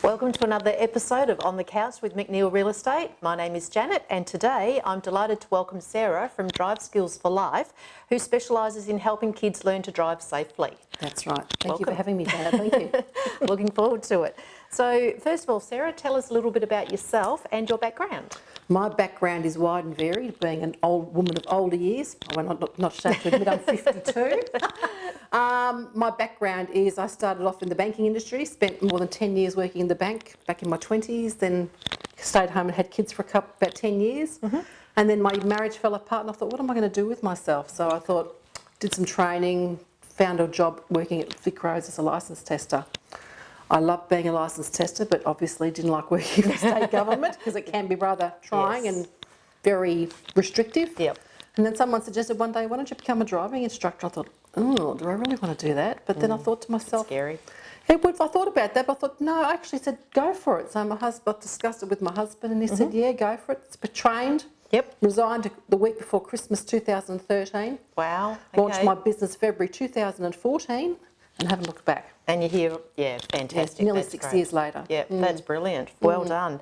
Welcome to another episode of On the Couch with McNeil Real Estate. My name is Janet, and today I'm delighted to welcome Sarah from Drive Skills for Life, who specialises in helping kids learn to drive safely. That's right. Thank you for having me, Janet. Thank you. Looking forward to it. So first of all, Sarah, tell us a little bit about yourself and your background. My background is wide and varied, being an old woman of older years. I'm not ashamed to admit I'm 52. My background is I started off in the banking industry, spent more than 10 years working in the bank back in my 20s, then stayed home and had kids for about 10 years. And then my marriage fell apart and I thought, what am I going to do with myself? So I thought, did some training, found a job working at Vic Roads as a licence tester. I loved being a licence tester, but obviously didn't like working for state government because it can be rather trying and very restrictive. Yep. And then someone suggested one day, why don't you become a driving instructor? I thought, oh, do I really want to do that? But then I thought to myself, Scary. I thought about that, but I thought, no, I actually said, go for it. So my husband, I discussed it with my husband and he said, yeah, go for it. It's trained. Yep. Resigned the week before Christmas 2013. Wow. Launched my business February 2014 and haven't looked back. And you're here, yeah, fantastic. Yes, nearly That's 6 great. years later. Yeah, that's brilliant. Well done.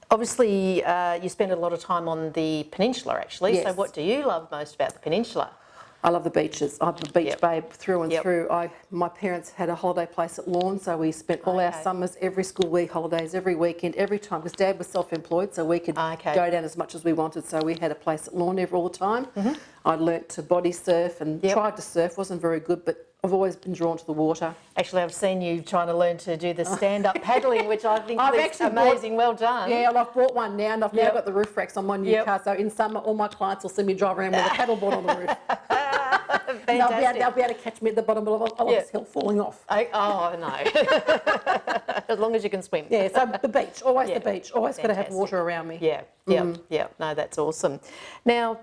Obviously, you spend a lot of time on the peninsula, actually. Yes. So what do you love most about the peninsula? I love the beaches. I'm a beach babe through and Yep. through. My parents had a holiday place at Lorne, so we spent all our summers, every school week, holidays, every weekend, every time, because Dad was self-employed, so we could go down as much as we wanted. So we had a place at Lorne all the time. I learnt to body surf and tried to surf, wasn't very good, but I've always been drawn to the water. Actually, I've seen you trying to learn to do the stand-up paddling, which I think I've is actually amazing. Well done. Yeah, I've bought one now, and I've now got the roof racks on my new car, so in summer all my clients will see me drive around with a paddleboard on the roof. They'll be able to catch me at the bottom of this hill falling off. Oh, no. As long as you can swim. Yeah, so the beach, always the beach, always got to have water around me. Yeah, yeah. No, that's awesome. Now,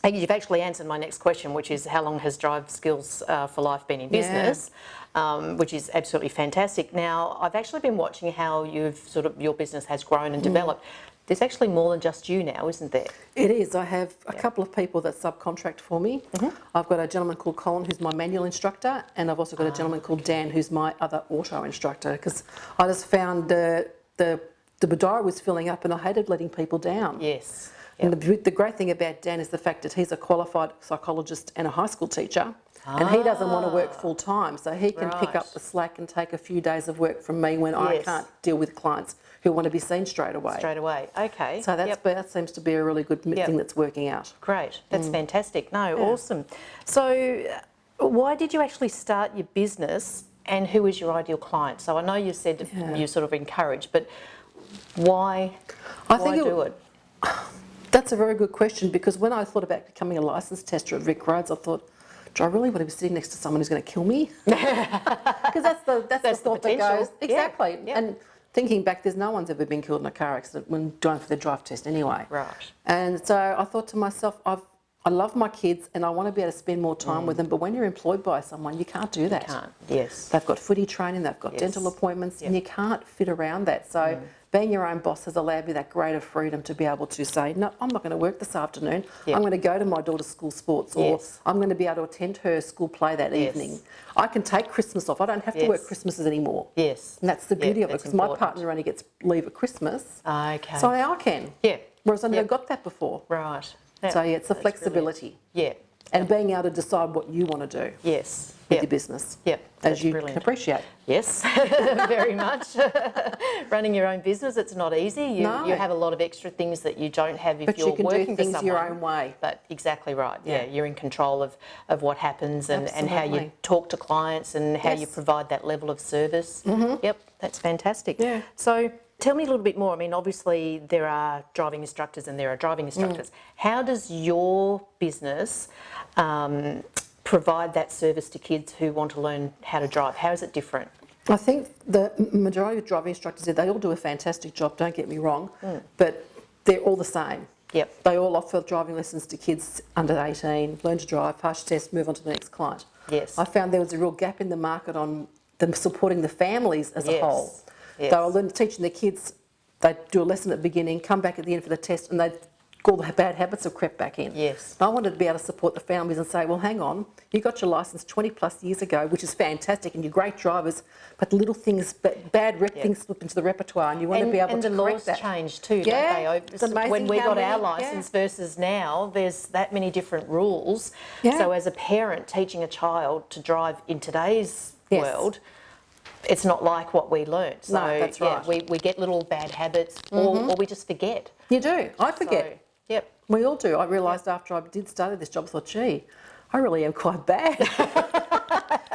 you've actually answered my next question, which is how long has Drive Skills for Life been in business, which is absolutely fantastic. Now, I've actually been watching how your business has grown and developed. There's actually more than just you now, isn't there? It is. I have a couple of people that subcontract for me. I've got a gentleman called Colin, who's my manual instructor, and I've also got a gentleman called Dan, who's my other auto instructor, because I just found the Badira was filling up and I hated letting people down. Yes. And the great thing about Dan is the fact that he's a qualified psychologist and a high school teacher, and he doesn't want to work full time, so he can pick up the slack and take a few days of work from me when I can't deal with clients who want to be seen straight away. Straight away, okay. So that seems to be a really good thing that's working out. Great, that's fantastic. No, awesome. So why did you actually start your business and who is your ideal client? So I know you said you sort of encourage, but why do it? That's a very good question, because when I thought about becoming a licence tester at Vic Roads, I thought, do I really want to be sitting next to someone who's going to kill me? Because that's the thought that goes. Exactly. Yeah. And thinking back, there's no one's ever been killed in a car accident when going for the drive test anyway. Right. And so I thought to myself, I love my kids and I want to be able to spend more time with them, but when you're employed by someone, you can't do that. You can't, yes. They've got footy training, they've got dental appointments, and you can't fit around that. So being your own boss has allowed me that greater freedom to be able to say, no, I'm not going to work this afternoon. I'm going to go to my daughter's school sports, or I'm going to be able to attend her school play that evening. I can take Christmas off. I don't have to work Christmases anymore. Yes. And that's the beauty of it, because my partner only gets leave at Christmas. Okay. So now I can. Yeah. Whereas I never got that before. Right. So it's the flexibility. Brilliant. And being able to decide what you want to do. Yes. With your business. Yep. As you can appreciate. Yes, very much. Running your own business, it's not easy. You have a lot of extra things that you don't have if you're working for someone. But you can do things your own way. But exactly right. Yeah, you're in control of what happens and how you talk to clients and how you provide that level of service. Yep, that's fantastic. Yeah. So tell me a little bit more. I mean, obviously there are driving instructors and there are driving instructors. How does your business provide that service to kids who want to learn how to drive? How is it different? I think the majority of driving instructors, they all do a fantastic job, don't get me wrong, but they're all the same. Yep. They all offer driving lessons to kids under 18, learn to drive, pass your test, move on to the next client. Yes. I found there was a real gap in the market on them supporting the families as a whole. Yes. They were teaching the kids, they'd do a lesson at the beginning, come back at the end for the test, and they'd all the bad habits have crept back in. Yes. I wanted to be able to support the families and say, well, hang on, you got your licence 20 plus years ago, which is fantastic, and you're great drivers, but little things, bad things slip into the repertoire, and you want to be able to correct that. And the laws change too, don't they? It's amazing when we how got many, our licence versus now, there's that many different rules. So as a parent teaching a child to drive in today's world, it's not like what we learnt. So, no, that's right. We get little bad habits, or we just forget. You do. I forget. So, yep. We all do. I realised after I did start this job, I thought, gee, I really am quite bad.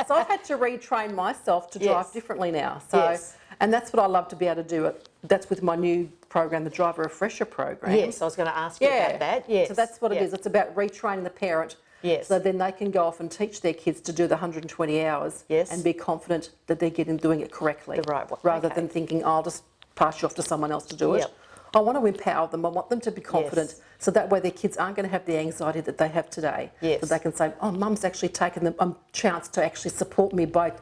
So I've had to retrain myself to drive differently now. So, and that's what I love to be able to do. That's with my new program, the Driver Refresher program. Yes, I was going to ask you about that. Yes. So that's what it is. It's about retraining the parent. Yes. So then they can go off and teach their kids to do the 120 hours and be confident that they're doing it correctly. The right way. Rather than thinking, I'll just pass you off to someone else to do it. I want to empower them. I want them to be confident so that way their kids aren't going to have the anxiety that they have today. So they can say, oh, Mum's actually taken the chance to actually support me by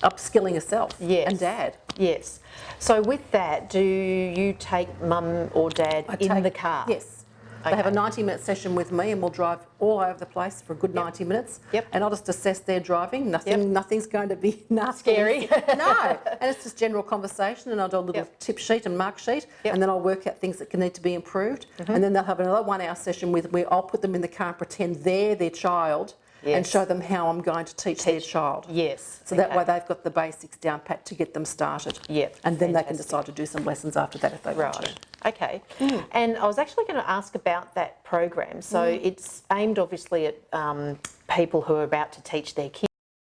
upskilling herself and Dad. Yes. So with that, do you take Mum or Dad in the car? Yes. They have a 90-minute session with me and we'll drive all over the place for a good 90 minutes. And I'll just assess their driving. Nothing's going to be nasty. Scary. No. And it's just general conversation, and I'll do a little tip sheet and mark sheet, and then I'll work out things that need to be improved. And then they'll have another 1 hour session with me. I'll put them in the car and pretend they're their child and show them how I'm going to teach their child. So that way they've got the basics down pat to get them started. And then they can decide to do some lessons after that if they want to. Okay. And I was actually going to ask about that program. So it's aimed obviously at people who are about to teach their kids.